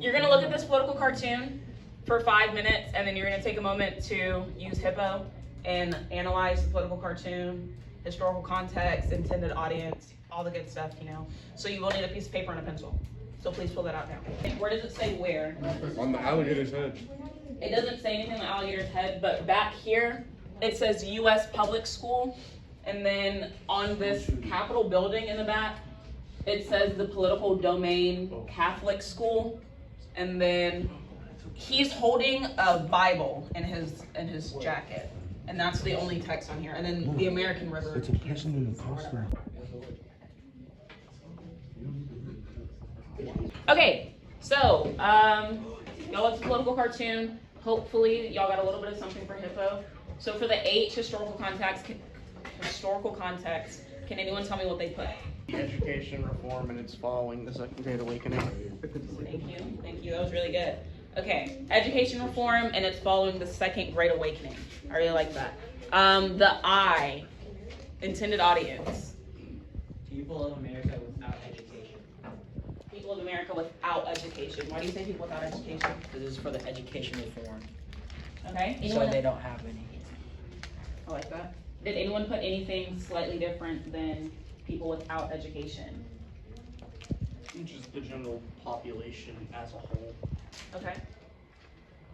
You're gonna look at this political cartoon for 5 minutes, and then you're gonna take a moment to use Hippo and analyze the political cartoon, historical context, intended audience, all the good stuff, you know. So you will need a piece of paper and a pencil. So please fill that out now. Where does it say where? On the alligator's head. It doesn't say anything on the alligator's head, but back here, it says U.S. Public School. And then on this Capitol building in the back, it says the political domain Catholic school. And then he's holding a Bible in his jacket. And that's the only text on here. And then the American River. It's a person in the costume. Okay, so y'all, it's a political cartoon. Hopefully y'all got a little bit of something for Hippo. So for the H, historical context, can anyone tell me what they put? Education reform, and it's following the Second Great Awakening. Thank you, that was really good. Okay, education reform, and it's following the Second Great Awakening. I really like that. The I, intended audience. People of America without education. People of America without education. Why do you say people without education? Because this is for the education reform. Okay. So they don't have any. I like that. Did anyone put anything slightly different than people without education? Just the general population as a whole. Okay.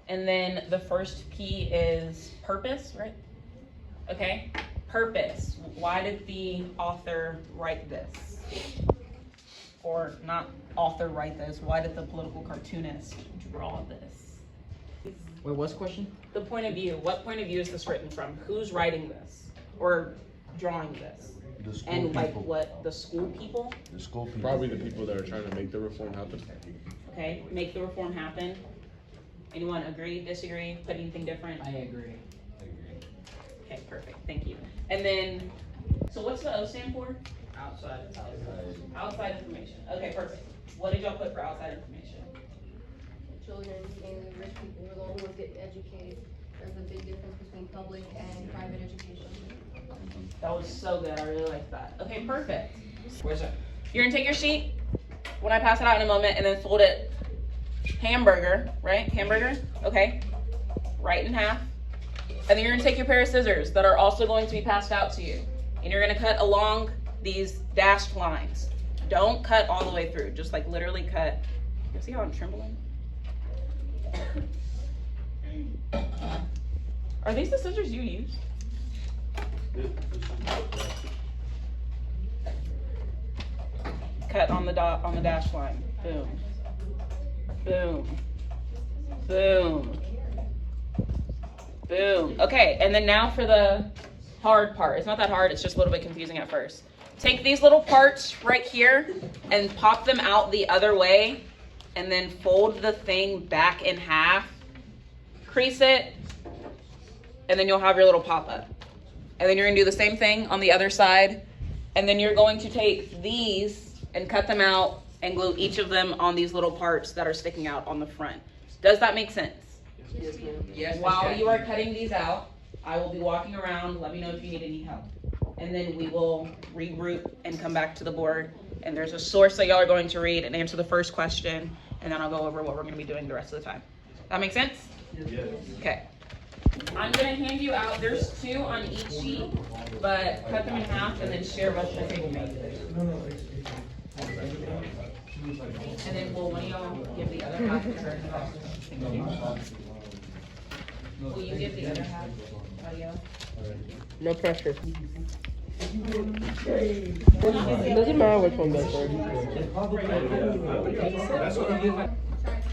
And then the first P is purpose, right? Okay. Purpose. Why did the author write this? Or not author write this, why did the political cartoonist draw this? Wait, what's the question? The point of view. What point of view is this written from? Who's writing this? Or drawing this? The school And like people. what? The school people? The school people. Probably the people that are trying to make the reform happen. Okay, make the reform happen. Anyone agree, disagree, put anything different? I agree. Okay, perfect, thank you. And then, so what's the O stand for? Outside. Outside information. Okay, perfect. What did y'all put for outside information? Children, mainly rich people, are the only ones get educated. There's a big difference between public and private education. That was so good, I really like that. Okay, perfect. Where's that? You're gonna take your sheet when I pass it out in a moment and then fold it hamburger, right? Hamburger, okay. Right in half. And then you're gonna take your pair of scissors that are also going to be passed out to you. And you're gonna cut along these dashed lines. Don't cut all the way through, just like literally cut. You see how I'm trembling? Are these the scissors you use? Cut on the dot, on the dash line. Boom. Boom. Boom. Boom. Okay, and then now for the hard part. It's not that hard, it's just a little bit confusing at first. Take these little parts right here and pop them out the other way, and then fold the thing back in half. Crease it, and then you'll have your little pop-up. And then you're gonna do the same thing on the other side, and then you're going to take these and cut them out and glue each of them on these little parts that are sticking out on the front. Does that make sense? Yes, ma'am. Yes. While you are cutting these out, I will be walking around. Let me know if you need any help. And then we will regroup and come back to the board. And there's a source that y'all are going to read and answer the first question. And then I'll go over what we're going to be doing the rest of the time. That make sense? Yes. Okay. I'm going to hand you out. There's 2 on each sheet, but cut them in half and then share both the table mates. And then will one of y'all give the other half to her? Thank you. Will you give the other half? Audio? No pressure. It doesn't matter which one goes first.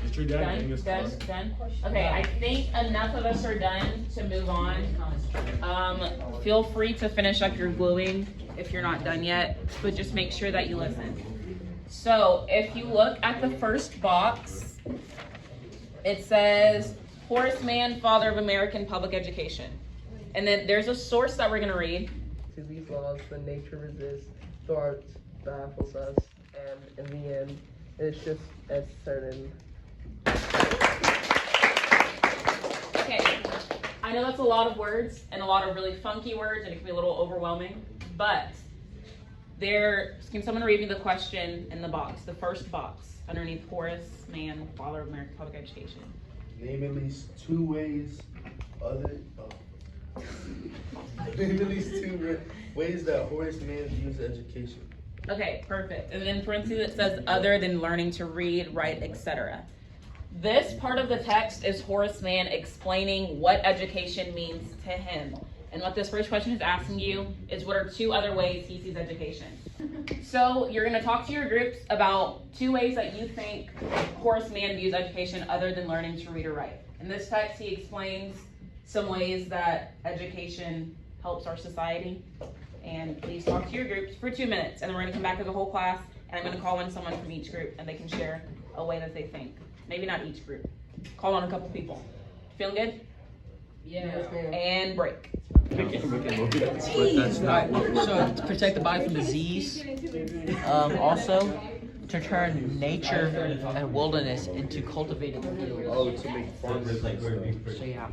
Is your dad getting this Done? class? Done? Okay, I think enough of us are done to move on. Feel free to finish up your gluing if you're not done yet, but just make sure that you listen. So if you look at the first box, it says Horace Mann, father of American public education. And then there's a source that we're gonna read. To these laws, the nature resists, the arts baffles us, and in the end, it's just as certain. Okay, I know that's a lot of words and a lot of really funky words, and it can be a little overwhelming, but Can someone read me the question in the box, the first box, underneath Horace Mann, father of American public education? Name at least 2 ways Name at least 2 ways that Horace Mann views education. Okay, perfect. And then in parentheses it says other than learning to read, write, etc. This part of the text is Horace Mann explaining what education means to him. And what this first question is asking you is what are 2 other ways he sees education? So you're going to talk to your groups about 2 ways that you think Horace Mann views education other than learning to read or write. In this text, he explains some ways that education helps our society. And please talk to your groups for 2 minutes. And then we're going to come back as a whole class, and I'm going to call in someone from each group, and they can share a way that they think. Maybe not each group. Call on a couple people. Feeling good? Yeah. And break. So to protect the body from disease, also to turn nature and wilderness into cultivated fields. Oh, to make farmers like So yeah,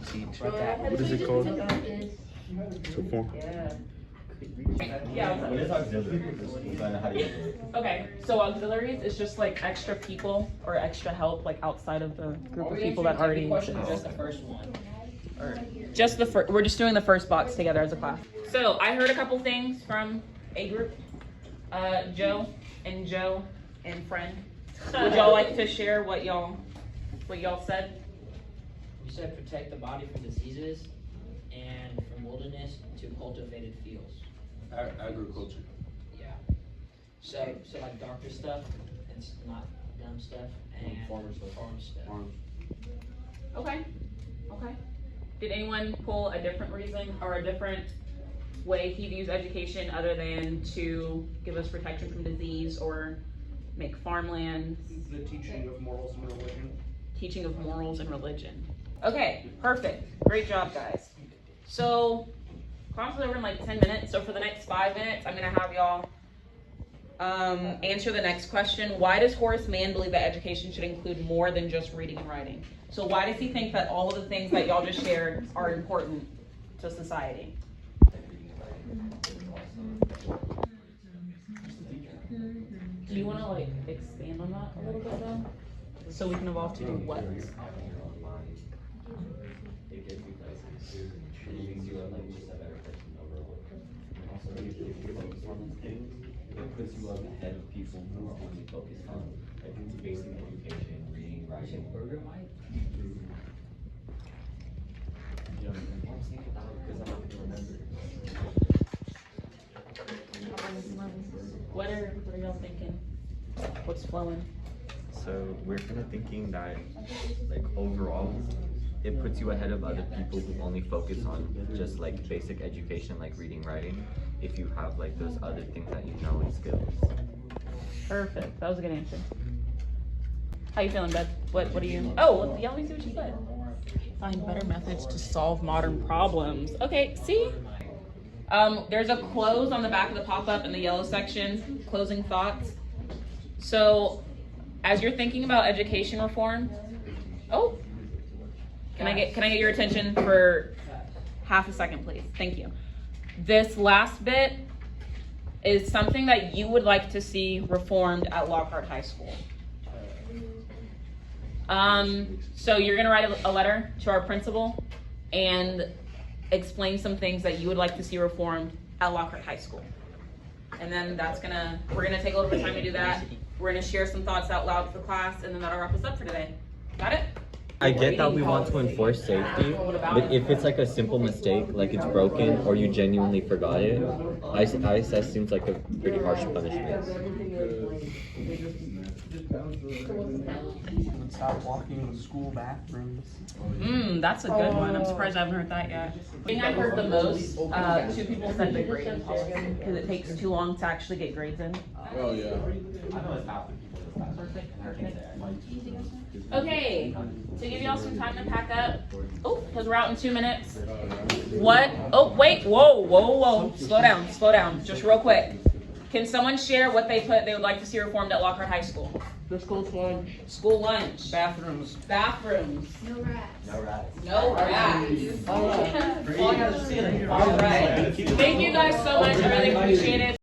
teach. right that. What is it called? To form. Yeah. What is auxiliary? How do you do it? Okay, so auxiliaries is just like extra people or extra help, like outside of the group of people that already exist. Just the first one. Just we're just doing the first box together as a class. So I heard a couple things from a group, Joe and friend. Would y'all like to share what y'all said? We said protect the body from diseases and from wilderness to cultivated fields. Agriculture. Yeah. So like doctor stuff and not dumb stuff and Farmer stuff. farm stuff. Farms. Okay. Did anyone pull a different reason or a different way he views education other than to give us protection from disease or make farmland? The teaching of morals and religion. Teaching of morals and religion. Okay, perfect. Great job, guys. So, class is over in like 10 minutes. So for the next 5 minutes, I'm gonna have y'all answer the next question. Why does Horace Mann believe that education should include more than just reading and writing? So why does he think that all of the things that y'all just shared are important to society? Do you want to like expand on that a little bit though? So we can evolve to do what? It puts you up ahead of people who are only focused on like basic education, reading, writing. Yeah, I'm saying it out because I don't remember. What are y'all thinking? What's flowing? So we're kind of thinking that, like overall, it puts you ahead of other people who only focus on just like basic education, like reading, writing. If you have like those other things that you know and skills. Perfect. That was a good answer. How you feeling, Beth? What do you? Oh, yeah. Let me see what you said. Find better methods to solve modern problems. Okay. See. There's a close on the back of the pop-up in the yellow section. Closing thoughts. So, as you're thinking about education reform, can I get your attention for half a second, please? Thank you. This last bit is something that you would like to see reformed at Lockhart High School. So you're gonna write a letter to our principal and explain some things that you would like to see reformed at Lockhart High School. And then we're gonna take a little bit of time to do that. We're gonna share some thoughts out loud with the class, and then that'll wrap us up for today. Got it? I get that we want to enforce safety, but if it's like a simple mistake, like it's broken or you genuinely forgot it, ISS seems like a pretty harsh punishment. Stop walking in the school bathrooms. That's a good one. I'm surprised I haven't heard that yet. I think I heard the most, 2 people said the grading policy, because it takes too long to actually get grades in. Oh, yeah. Okay, to give y'all some time to pack up, because we're out in 2 minutes. What? Oh, wait, whoa. Slow down, just real quick. Can someone share what they would like to see reformed at Lockhart High School? The school lunch. School lunch. Bathrooms. No rats. No rats. No rats. All right. All right. Thank you guys so much. I really appreciate it.